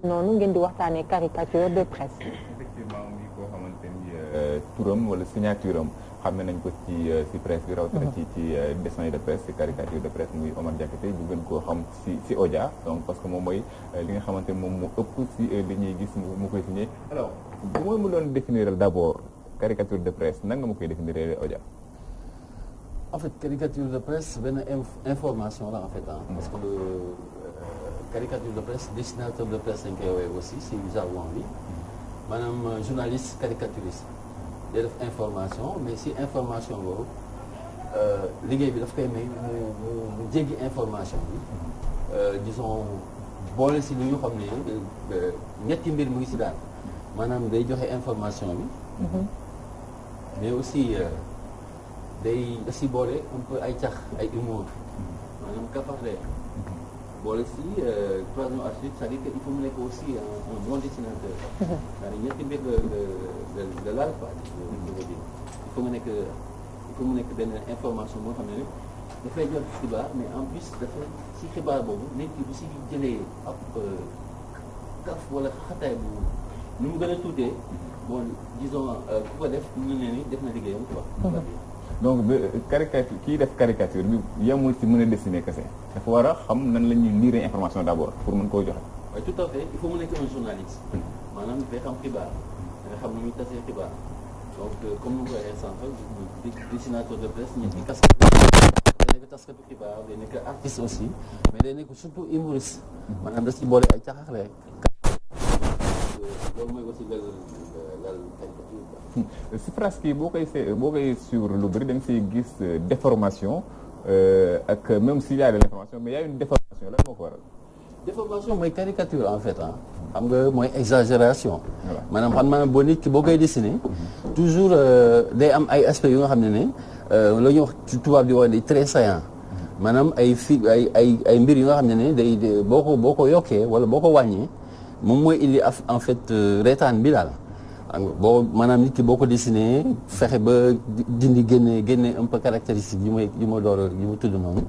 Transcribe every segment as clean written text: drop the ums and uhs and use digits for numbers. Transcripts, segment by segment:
noonu ngeen di waxtaanee caricature de presse. effectivement muy koo xamante ni turam wala signature am xam nañ ko ci presse bi rawatina ci dessin de presse ci caricature de presse muy Omar Diakhaté ñu gën koo xam ci Odia donc parce que moom mooy li nga xamante ni moom mu ëpp ci li ñuy gis mu koy signé. alors bu mooy mu doon définir d'abord caricature de presse nan nga ma koy définir Odia. En fait caricature de presse benn information la en fait parce que caricature de presse dessinateur de presse dañ koy woowee aussi si jargon bi maanaam journaliste caricaturiste day def information mais si information boobu liggéey bi daf koy may mu jéggi information bi disons boole si lu ñu xam ne ñetti mbir mu ngi si daal maanaam day joxe information bi mais aussi day si boole un peu ay cax ay humour maanaam kafarde boole si troisième aspect c'est-à-dire que il faut mu nekk aussi un bon dessinateur c'est-à-dire ñetti mbir de laal quoi il faut mu nekk benn information boo xam ne dafay jox xibaar mais en plus dafay si xibaar boobu nit ki bu si jëlee ab kaf wala xataay bu nu mu gën a tuutee bon disons ku ko def ñu ne ni def na liggéeyam quoi. donc caricature kii def caricature bi yemul ci mën a dessiner kese dafa war a xam nan la ñuy lire information d'abord pour mën koo joxe. waaye tout à fait il faut mu nekk un journaliste. maanaam dafay xam xibaar nga xam nu muy tasee xibaar donc comme ni ko waxee sànq dessinateur de presse ñetti casquette day nekk taskatu xibaar day nekk artiste aussi mais day nekk surtout humoriste. maanaam da ci boole ay caxaxle. loolu mooy aussi lal caricature. si frasque yi boo koy suivre lu bëri da nga siy gis déformation ak même s'il y a de l'information mais il y a une déformation lan moo ko waral. déformation mooy caricature en fait xam nga mooy exagération. maanaam xam naa boo nit ki boo koy dessiner. toujours day am ay aspects yu nga xam ne la ñuy wax ci tubaab di wax des traits saillants. maanaam ay mbir yu nga xam ne day boo ko yokkee wala boo ko wàññee moom mooy indi en fait reetaan bi daal. boo maanaam nit ki boo ko dessiné fexe ba dindi génne un peu caractéristique yi ma tudd noonu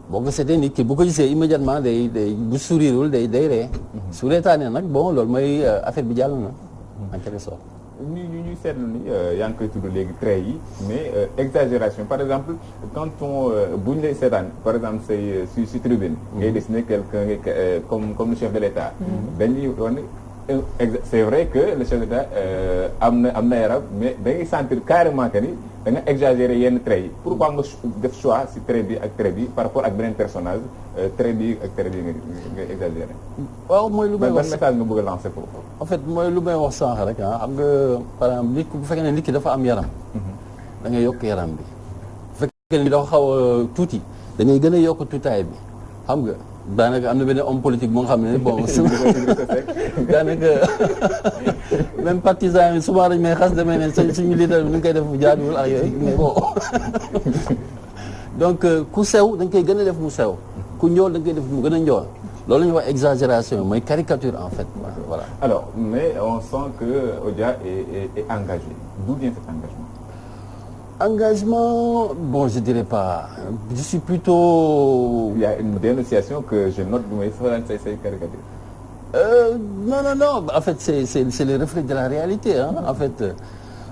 boo ko seetee nit ki bu ko gisee immédiatement day bu sourireul day ree su reetaanee nag bon loolu mooy affaire bi jàll na en quelque sorte. ñuy seetlu ni yaa ngi koy tudd léegi traits yi mais exagération par exemple quand bu ñu lay seetaan par exemple say si tribune ngay dessiner quelqu'un comme le chef de l'État dañuy wan c'est vrai que le chef d'État am na yaram mais da ngay sentir carrément que ni da nga exagérer yenn traits yi pourquoi nga def choix ci trait bi ak trait bi par rapport ak beneen personnage trait bi ak trait bi nga exagérer. waaw mooy lu may wax ban message nga bëgg a lancer foofu. en fait mooy lu may wax sànq rek xam nga par exemple nit bu fekkee ne nit ki dafa am yaram. da ngay yokk yaram bi. bu fekkee ne dafa xaw a tuuti da ngay gën a yokk tuutaay bi xam nga. daanaka am na benn homme politique moo xam ne bon daanaka même partisan yi souvent dañ may xas demee ne suñu leader bi nu ngi koy def jaaduwul ak yooyu mais bon donc ku sew dañ koy gën a def mu sew ku njool dañ koy def mu gën a njool loolu la ñuy wax exagération mooy caricature en fait voilà. alors mais on sent que Odia est engagé d'où vient cet engagement. Engagement, bon, je dirais pas. Je suis plutôt... Il y a une dénonciation que je note de mes caricatures. Non. En fait, c'est le reflet de la réalité. En fait,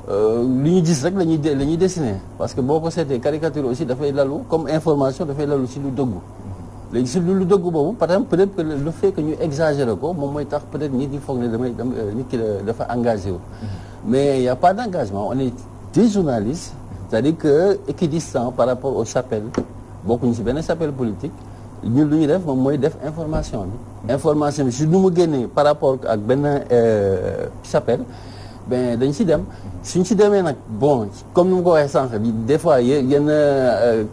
li ñu gis rek la ñuy dessiner parce que boo ko seetee caricature aussi dafay lalu comme information dafay lalu si lu dëggu. léegi si lu dëggu boobu par exemple peut-être que le fait que ñu exagérer ko moom mooy tax peut-être nit ñi foog ne nit ki dafa engagé wu. mais il y a pas d'engagement on est des journalistes. c'est-à-dire que équidistant par rapport aux chapelles bokkuñu ci benn chapelle politique ñun lu ñu def moom mooy def information bi. information bi si nu mu génnee par rapport ak benn chapelle ben dañ ci dem suñ ci demee nag bon comme ni mu ko waxee sànq des fois yenn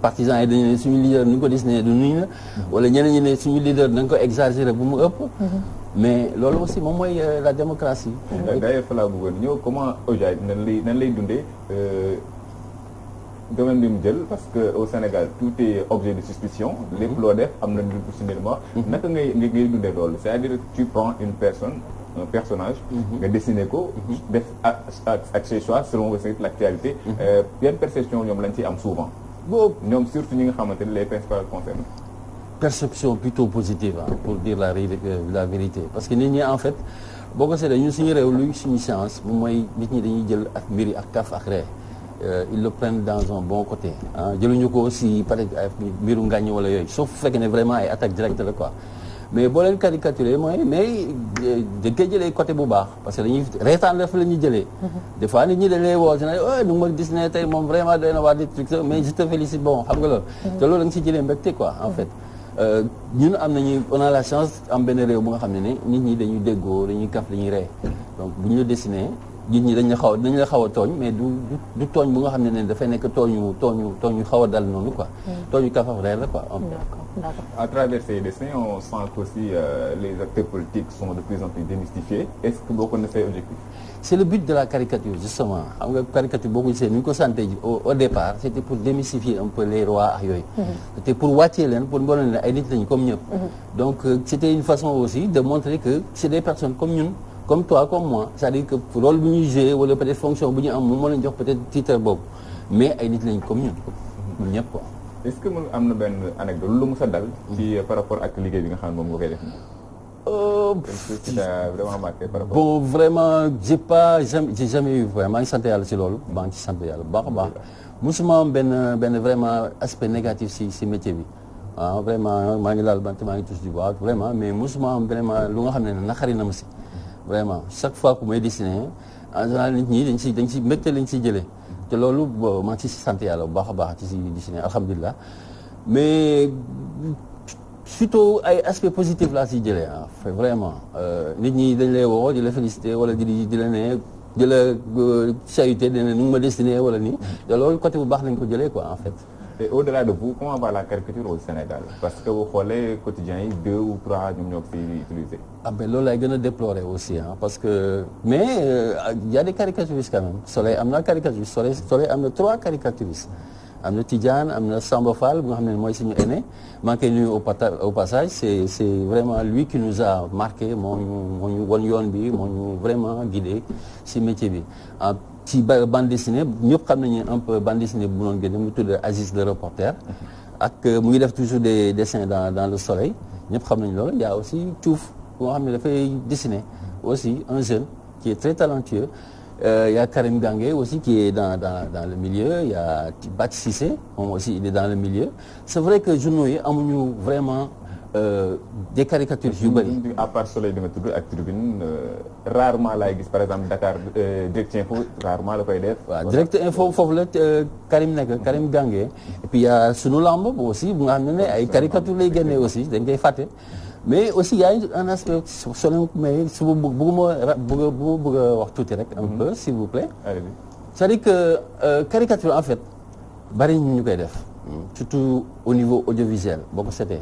partisans yi dañu ne suñu leader nu ñu ko dessiné du nuñ la wala ñeneen ñi ne suñu leader da nga ko exagéré bu mu ëpp. mais loolu aussi moom mooy la démocratie. d'ailleurs fa laa bëggoon ñëw comment Odia nan lay dundee. domaine bi mu jël parce que au Sénégal tout est objet de suspicion lépp loo def am na lu signalement naka ngay dundee loolu c'est-à-dire que tu prends une personne un personnage nga dessiner ko def ak ses choix selon aussi l'actualité yan perception ñoom lañ ciy am souvent ñoom surtout ñi nga xamante ni les principales concernés perception plutôt positive pour dire la vérité parce que nit ñi en fait boo ko seetlee ñun suñu réew luy suñu chance moom mooy nit ñi dañuy jël ak mbiri ak kaf ak ree ils le prennent dans un bon côté jëluñu ko aussi peut-être ay mbiru ngàññ wala yooyu sauf fekkee ne vraiment ay attaque directe la quoi mais boo leen caricaturé mooy mais dañ koy jëlee côté bu baax parce que dañuy reetaan la fa la ñuy jëlee des fois nit ñi dañ lay woo si ne nu ma gis ne tey moom vraiment doy na waa des trucs mais je te félicite bon xam nga loolu te loolu da nga si jëlee mbégte quoi en fait ñun am nañu on a la chance am benn réew bu nga xam ne ne nit ñi dañuy déggoo dañuy kaf dañuy ree donc bu ñu la dessiné nit ñi dañ la xaw a tooñ mais du tooñ bu nga xam ne dafay nekk tooñu xaw a dal noonu quoi tooñu kaf ak ree la quoi D'accord. À travers ces dessins on sent qu'aussi les acteurs politiques sont de plus en plus démystifiés est-ce que bokk na say objectif c'est le but de la caricature justement xam nga caricature boo ko gisee ni ñu ko santé au départ c'était pour démystifier un peu les rois ak yooyu c'était pour wàccee leen pour mbooloo ne ay nit lañu comme ñëpp donc c'était une façon aussi de montrer que c'est des personnes comme ñun comme toi comme moi c'est-à-dire que rôle bu ñuy jouer wala peut-être fonction bu ñu am moom moo leen jox peut-être titre boobu mais ay nit lañu comme ñun ñëpp quoi est-ce que mën am na benn anecdote lu mu sa dal ci par rapport ak liggéey bi nga xam ne moom nga koy def quelque chose qui t'a vraiment marqué par rapport bon vraiment j'ai jamais eu vraiment maa ngi sant yàlla ci loolu maa ngi ci sant yàlla bu baax a baax musuma am benn vraiment aspect négatif si métier bi waaw vraiment maa ngi laal bant maa ngi touche du bois vraiment mais musuma am vraiment lu nga xam ne naqari na ma si vraiment chaque fois que may dessiné en général nit ñi dañ si mbégte lañ siy jëlee te loolu maa ngi ci sant yàlla bu baax a baax ci si dessiné alhamdulilah mais surtout ay aspect positif laa siy jëlee vraiment nit ñi dañ lay woo di la féliciter wala di la ne di la saluer di ne nu ma dessiné wala nii te loolu côté bu baax lañ ko jëlee quoi en fait. Et au-delà de vous comment va la caricature au Sénégal parce que boo xoolee quotidiens yi 2 ou 3 ñoom ñoo ko fi utiliser. Ben loolu laay gën a déplorer aussi parce que mais y a des caricaturistes quand même Soleil am na caricaturiste Soleil am na 3 caricaturistes am na Tidiane am na Samba Fall bu nga xam ne mooy suñu aîné maa ngi koy nuyu au passage c'est vraiment lui qui nous a marqué moo ñu won yoon bi moo ñu vraiment guidé si métier bi ci bande dessinée ñëpp xam nañu un peu bande dessinée bu noonu génne mu tudd Aziz le reporter ak mu ngi def toujours des dessins dans le Soleil ñëpp xam nañu loolu y a aussi Diouf bu nga xam ne dafay dessiner aussi un jeune qui est très talentueux y a Karim Gangué aussi qui est dans le milieu y a Bac Cissé moom aussi il est dans le milieu c'est vrai que journaux yi amuñu vraiment des caricatures yu bëri. à part Soleil bi nga tudd ak Tribune rarement laay gis par exemple Dakar Direct Info rarement la koy def. waaw Direct Info foofu la Karim nekk Karim Gangué et puis y a Sunu Lamb aussi bu nga xam ne ay caricatures lay génnee aussi dañ koy fàtte mais aussi y a un aspect Soleil mais su bëgg a wax tuuti rek. un peu s'il vous plaît. c'est-à-dire que caricature en fait bari ñu koy def surtout au niveau audiovisuel boo ko seetee.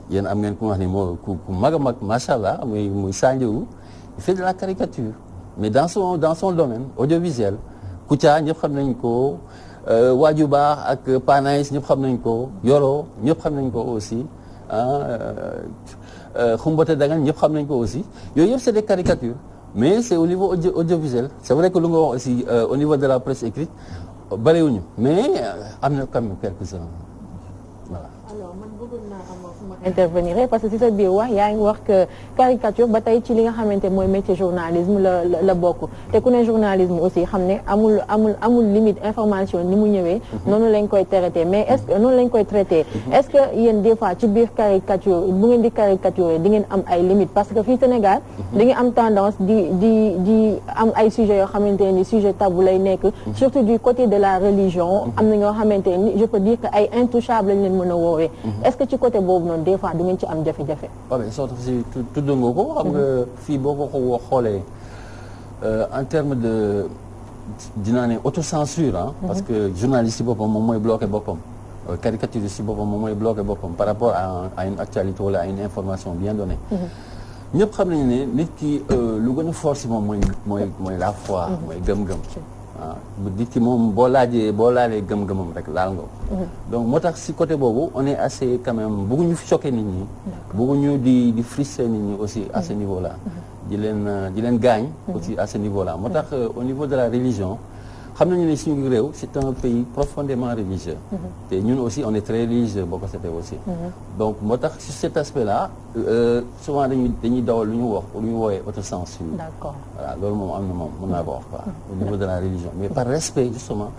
yéen am ngeen ku wax ni moo ku mag a mag macha allah muy Sandiou il fait de la caricature mais dans son domaine audiovisuel Kouthia ñëpp xam nañ ko Waaju Baax ak Panaïs ñëpp xam nañ ko Yoro ñëpp xam nañ ko aussi Xumbate Dangan ñëpp xam nañ ko aussi yooyu yëpp c'est des caricatures mais c'est au niveau audiovisuel c'est vrai que lu nga wax aussi au niveau de la presse écrite bariwuñu mais am na quand même quelques-uns voilà. intervenir parce que si sa biir wax yaa ngi wax que caricature ba tey ci li nga xamante mooy métier journalisme la bokk te ku ne journalisme aussi xam ne amul limite information ni mu ñëwee noonu lañ koy traité mais est-ce que noonu lañ koy traité est-ce que yéen des fois ci biir caricature bu ngeen di caricature di ngeen am ay limites parce que fii Sénégal da ngeen am tendance di am ay sujets yoo xamante ni sujet tabou lay nekk surtout du côté de la religion am na ñoo xamante ni je peux dire que ay intouchables lañ leen mën a woowee est-ce que ci côté boobu noonu des fois du ngeen ci am jafe-jafe. waaw mais soo tax si tudd nga ko xam nga fii boo ko xoolee en termes de dinaa ne autocensure parce que journaliste si boppam moom mooy bloqué boppam caricaturiste si boppam moom mooy bloqué boppam par rapport à une actualité wala à une information bien donnée. ñëpp xam nañu ne nit ki lu gën a fort si moom mooy la foi mooy gëm-gëm. waaw nit ki moom boo laalee gëm-gëmam rek laal nga ko donc moo tax si côté boobu on est assez quand même bëgguñu choquer nit ñi bëgguñu di frustrer nit ñi aussi à ce niveau là di leen gaañ aussi à ce niveau là moo tax au niveau de la religion xam nañu ne suñu réew c'est un pays profondément religieux. te ñun aussi on est très religieux boo ko seetee aussi. donc moo tax sur cet aspect là souvent dañuy dawal lu ñu wooyee autocensure. D'accord. voilà loolu moom am na moom mën naa ko wax quoi au niveau de la religion mais par respect justement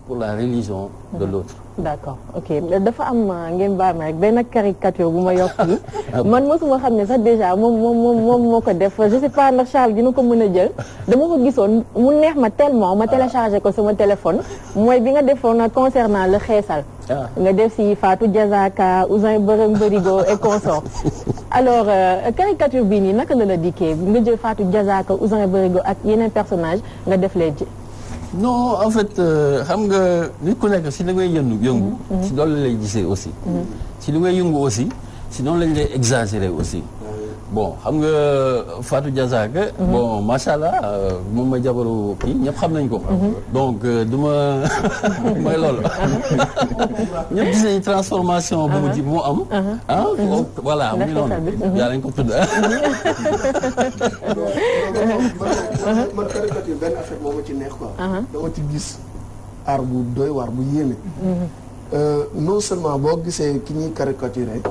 pour la religion de l'autre. D'accord ok dafa am ngeen baal ma rek benn caricature bu ma yokk yi man mosuma xam ne sax déjà moom moo ko def je sais pas ndax Charles dina ko mën a jël dama ko gisoon mu neex ma tellement ma téléchargé ko sama téléphone mooy bi nga defoon concernant le xeesal nga def si Fatou Diazaka Ouzin Bërëm Bërigo et consort alors caricature bii nii naka la dikkee nga jël Fatou Diazaka Ouzin Bërigo ak yeneen personnage nga def leen ci non en fait xam nga nit ku nekk si li ngay yëngu si loolu lay gisee aussi si li ngay yëngu aussi si noonu lañ lay exagérer aussi bon xam nga Fatou Diazaka bon macha allah moom ma jabaru kii ñëpp xam nañ ko donc du ma mooy loolu ñëpp gis nañ transformation bu mu am voilà mu ngi noonu yaa lañ ko tudd man caricature benn affaire moo ma ci neex quoi dama ci gis aar bu doy waar bu yéeme non seulement boo gisee ki ñuy caricaturé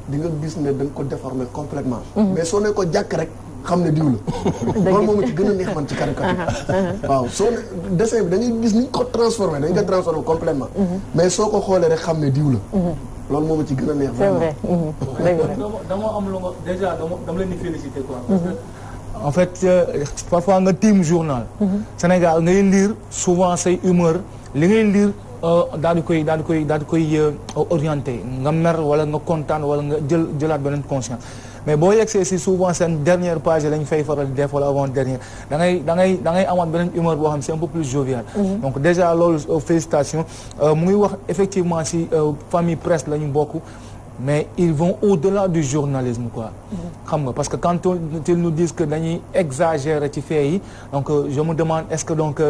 di nga gis ne da nga ko déformer complètement mais soo ne ko jàkk rek xam ne diw la loolu moom ci gën a neex man ci caricature waaw soo ne dessin bi da ngay gis ni ñu ko transformé dañ ko transformé complètement mais soo ko xoolee rek xam ne diw la loolu moom ci gën a neex vraiment c'est vrai dama am lu ma déjà dama leen di féliciter quoi parce que en fait parfois nga tiim journal Sénégal ngay lire souvent say humeur li ngay lire daal di koy orienté nga mer wala nga kontaan wala nga jëlaat beneen conscience mais boo yegsee si souvent seen dernière page lañ fay faral di def wala avant dernière da ngay amaat beneen humeur boo xam c'est un peu plus jovial donc déjà loolu félicitations mu ngi wax effectivement si famille presse la ñu bokk mais ils vont au-delà du journalisme quoi xam nga parce que quand ils nous disent que dañuy exagérer ci fait yi donc je me demande est-ce que donc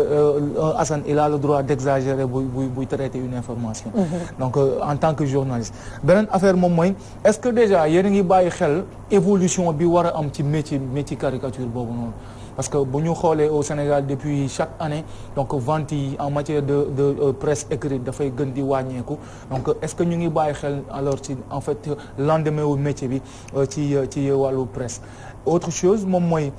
Assane il a le droit d'exagérer buy traiter une information donc en tant que journaliste beneen affaire moom mooy est-ce que déjà yéen a ngi bàyyi xel évolution bi war a am ci métier caricature boobu noonu parce que bu ñu xoolee au Sénégal depuis chaque année donc vente yi en matière de presse écrite dafay gën di wàññeeku donc est-ce que ñu ngi bàyyi xel alors ci en fait lendemain wu métier bi ci wàllu presse autre chose moom mooy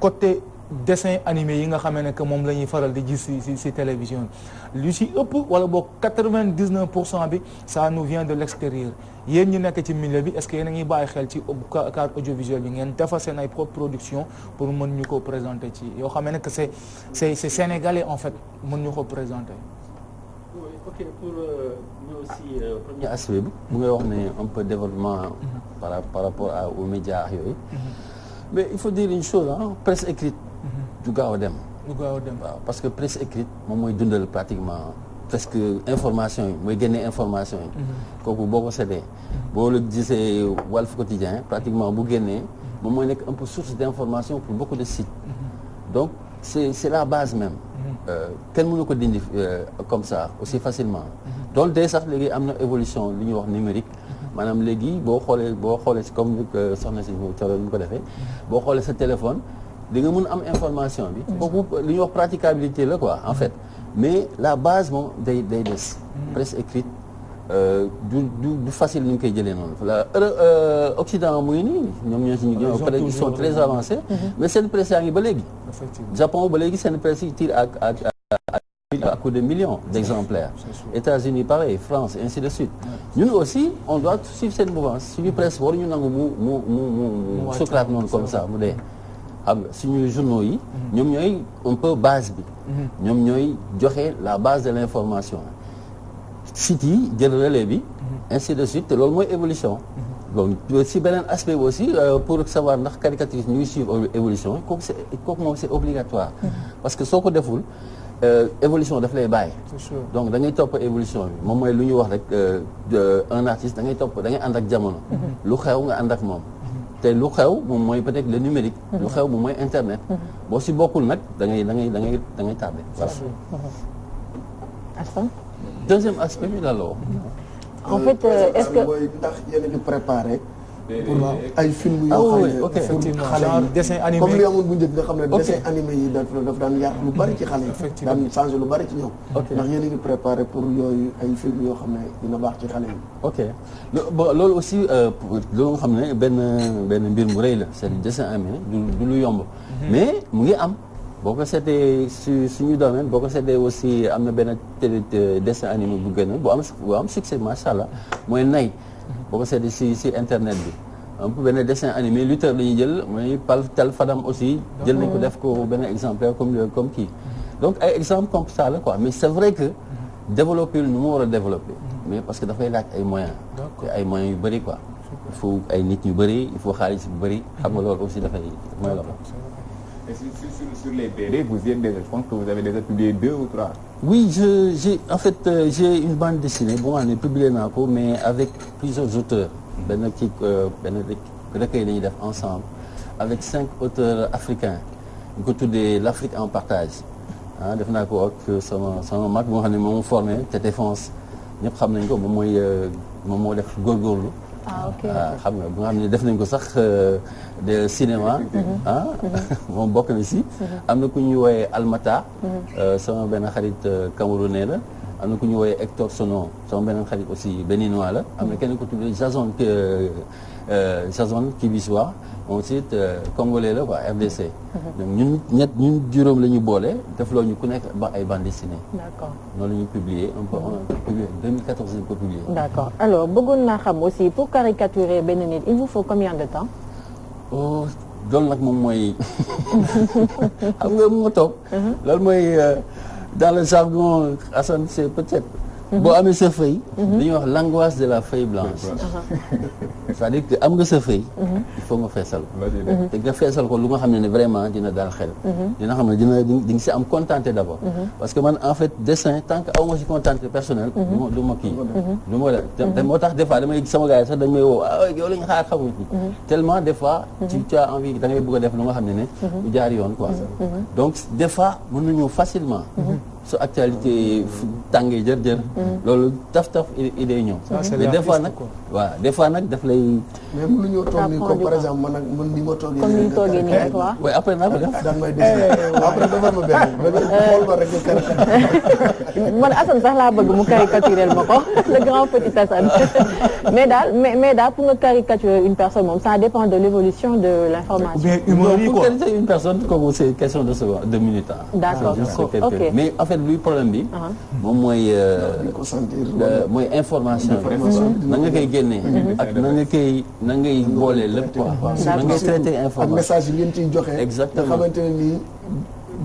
côté dessin animé yi nga xamee ne que moom la ñuy faral di gis ci télévision lu ci ëpp wala boog 99% bi ça nous vient de l'extérieur yéen ñu nekk ci milieu bi est-ce que yéen a ngi bàyyi xel ci cadre audiovisuel bi ngeen defar seen ay propre production pour mën ñu ko présenter ci yoo xamee ne que c'est sénégalais en fait mën ñu ko présenter. ok pour ñu aussi premier aspect bi bu ngay wax ne un peu développement par rapport aux médias yooyu mais il faut dire une chose presse écrite du gaaw a dem waaw parce que presse écrite moom mooy dundal pratiquement presque information yi mooy génne information yi kooku boo ko seetee boo la gisee Walf Quotidien pratiquement bu génnee moom mooy nekk un peu source d'information pour beaucoup de sites donc c'est la base même kenn mënu ko dindi comme ça aussi facilement donc dès sax léegi am na évolution li ñuy wax numérique maanaam léegi boo xoolee si comme soxna si coro ñu ko defee boo xoolee sa téléphone di nga mën am information bi kooku li ñuy wax praticabilité la quoi en fait mais la base moom day des presse écrite du facile ni ñu koy jëlee noonu la Occident muy nii ñoom ñoo peut-être ils sont très avancés mais seen presse yaa ngi ba léegi Japon ba léegi seen presse yi tire à coup de millions d'exemplaires États-Unis pareil France ainsi de suite ñun aussi on doit suivre cette mouvance suñu presse waruñu nangu mu Socrate noonu comme ça mu dee xam nga suñu journaux yi ñoom ñooy un peu base bi ñoom ñooy joxe la base de l'information sites yi jël relais bi ainsi de suite te loolu mooy évolution donc si beneen aspect bi aussi pour savoir ndax caricature ñu ngi suivre évolution kooku moom c'est obligatoire parce que soo ko deful évolution daf lay bàyyi donc da ngay topp évolution bi moom mooy lu ñu wax rek un artiste da ngay ànd ak jamono lu xew nga ànd ak moom te lu xew moom mooy peut-être le numérique lu xew moom mooy internet boo si bokkul nag da ngay tardé voilà deuxième aspect bi la loo en fait est-ce que mooy ndax yéen a ngi préparé pour ay film yoo xam ne effectivement xale genre yi dessin animé comme li amoon bu njëkk nga xam ne dessin animé yi daf daan yàq lu bari ci xale yi daan changé lu bari ci ñoom ndax yéen a ngi préparé pour yooyu ay film yoo xam ne dina baax ci xale yi ok bon loolu aussi loolu nga xam ne benn mbir mu rëy la c'est le dessin animé du lu yomb mais mu ngi am boo ko seetee suñu domaine boo ko seetee aussi am na benn dessin animé bu gën a bu am succès macha allah mooy Nay boo ko seetee si internet bi un peu benn dessin animé lutteur la ñuy jël mooy Tal Fadam aussi jël nañ ko def ko benn exemplaire comme kii donc ay exemple comme ça la quoi mais c'est vrai que développer lu nu mu war a développer mais parce que dafay laaj ay moyens te ay moyens yu bëri quoi il faut ay nit yu bëri il faut xaalis bu bëri xam nga loolu aussi dafay mooy la ko. Et sur les BD, vous y êtes déjà, je pense que vous avez déjà publié 2 ou 3. Oui, j'ai une bande dessinée, bon, on est publié naa ko, mais avec plusieurs auteurs. benn recueil la ñuy def ensemble, avec 5 auteurs africains. ñu ko tuddee l'Afrique en partage. ah def naa ko ak sama mag moo xam ne moom formé Tété France ñëpp xam nañ ko moom moo def góorgóorlu. ok xam nga bu nga xam ne def nañ ko sax de cinéma moom bokk na si am na ku ñuy wooyee Almata sama benn xarit camerounais la am na ku ñuy wooyee Hector Sono sama benn xarit aussi béninois la am na kenn ko tuddee Jason Kibiswa moom aussi congolais la quoi RDC donc ñun juróom la ñu boole def loo ñu ku nekk ba ay bande dessinée. D'accord. noonu la ñuy publier un peu on a publié 2014 lañ ko publié. D'accord alors bëggoon naa xam aussi pour caricaturer benn nit il vous faut combien de temps. oh loolu nag moom mooy xam nga mu nga toog. loolu mooy dans le jargon Assane c'est peut-être. boo amee sa feuille. dañuy wax l'angoisse de la feuille blanche. c'est-à-dire que am nga sa feuille. il faut nga feesal ko. te nga feesal ko lu nga xam ne vraiment dina dal xel. dina xam ne di nga si am contenté d'abord. parce que man en fait dessin tant que aw ma si contenté personnel. du ma kii. du ma la te moo tax des fois damay sama gars yi sax dañ may woo yow la ñu xaar xamuñ ci. tellement des fois. tu as envie da ngay bëgg a def lu nga xam ne du jaar yoon quoi. donc des fois mën nañu facilement. su actualité tàngee jër loolu taf idée ñëw mais des fois nag waaw des fois nag daf lay mais mënuñoo toog nii comme par exemple man ni ma toogee comme ni ñu toogee nii rek waaw oui après naa ko def daan may des après defal ma benn xool ma rek man Assane sax laa bëgg mu caricaturer ma ko le grand petit Assane mais daal pour nga caricaturer une personne moom ça dépend de l'évolution de l'information. ou bien humour yi pour quoi caricaturer une personne comme c'est question de secondes de minutes d'accord ok mais en fait luy problème bi moom mooy mooy information na nga koy génnee ak na ngay boolee lépp quoi na ngay traiter information ak message yi ngeen ciy joxe exactement nga xamante ne nii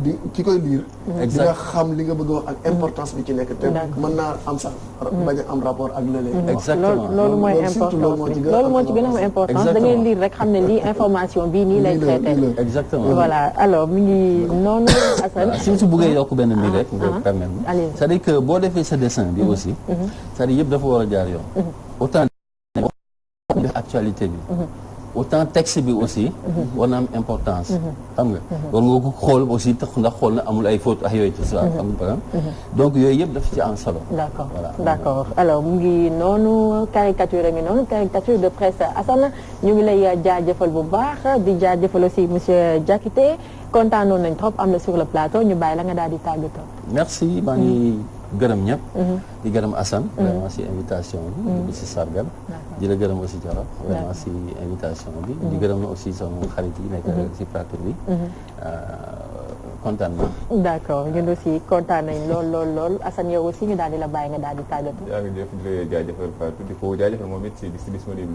di ki koy lire di nga xam li nga bëgg a wax ak importance bi ci nekk te mën naa am sax bañ a am rapport ak leneen exactement loolu mooy importance loolu moo ci gën a am importance da ngay lire rek xam ne lii information bii nii lay traité exactement voilà alors mi ngi noonu Assane si su bëggee yokk benn mbir rek nga permettre c'est-à-dire que boo defee sa dessin bi aussi c'est-à-dire yëpp dafa war a jaar yoon autant def actualité bi autant texte bi aussi war na am importance xam nga war nga ko xool aussi tax ndax xool na amul ay fautes ak yooyu tout ça am na donc yooyu yëpp daf ci am solo d'accord d'accord alors mu ngi noonu caricature ngi noonu caricature de presse Assane ñu ngi lay jaajëfal bu baax di jaajëfal aussi monsieur Diakité kontaanoon nañ trop am na sur le plateau ñu bàyyi la nga daal di tàggatoo merci maa ngi gërëm ñëpp di gërëm Assane vraiment si invitation bi di si sargal di la gërëm aussi Thioro vraiment si invitation bi di gërëm aussi sama xarit yi nekk si plateau bi kontaan na d'accord ñun aussi kontaan nañ lool Assane yow aussi ñu daal di la bàyyi nga daal di tàggatoo yaa ngi jëf di la jaajëfal Fatou di ko jaajëfal moom it si disponible